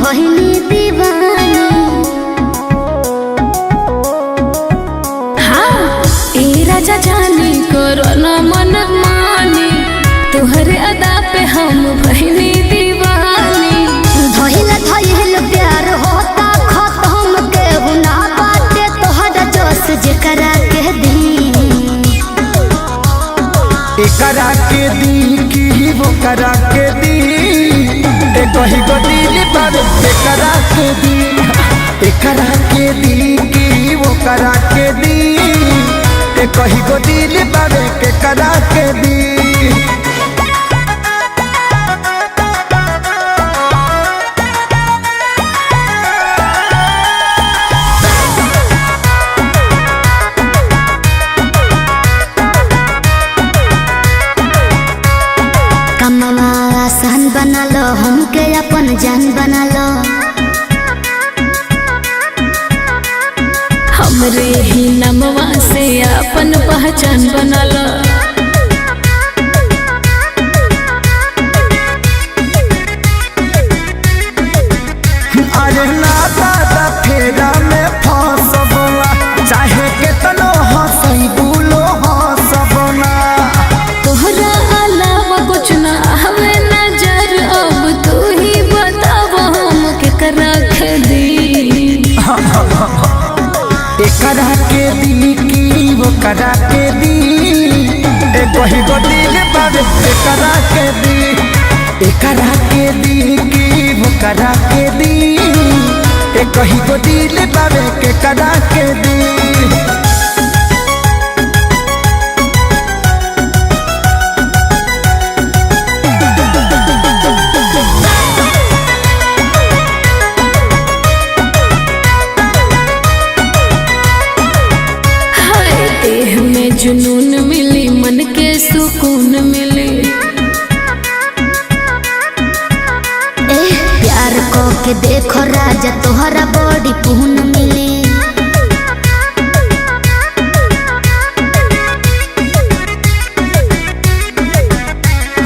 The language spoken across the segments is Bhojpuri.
भइनी दीवानी। हाँ ए राजा जानी करो न मन मानी, तुहरे अदा पे हम भइनी दीवानी। धइल धइल प्यार होता खत्म केहू ना बाटे तोहरा जोश जेकरा के दी। एकरा के दी की वो करा के दी, एक ही गो दिल पर एकरा के दी। एकरा के दी की वो करा के दी, एक ही गो दिल पर एकरा के दी। कमवा आसान बना लो, हमके अपन जान बना लो। हमरे ही नमवा से अपन पहचान बना लो। अरे ना दादा फेरा में फंसबला, चाहे केतनो हंसई बुलो हंसबना। तोहरा अलावा कुछ ना हमें नजर, अब तू ही बताव हम केकरा के दी। एकरा के दी की वो करा के दी, एक ही गो दिल पर एकरा के दी। एकरा के दी की वो करा के दी, एक ही गो दिल पर एकरा के दी। देह में जुनून मिली, मन के सुकून मिली। प्यार को के देखो राजा तोहरा बड़ी पून मिली।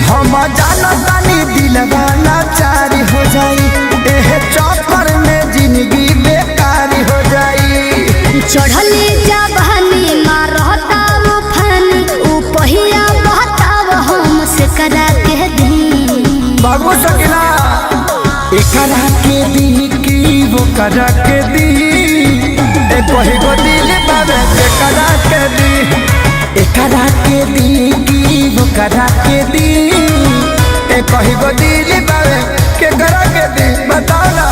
हम जाना तानी दिलवा लाचार हो जाई, एह चक्कर में जिंदगी बेकार हो जाई। चढ़ली जवानी मारता उफान, ऊ पहिया बहताव हम से करा के दी। बाबू सकिना एकरा के दी की वो करा के दी, एक ही गो दिल बाबे के करा के दी। एकरा के दी की वो करा के दी, एक ही गो दिल बाबे के करा के दी। बताओ ना।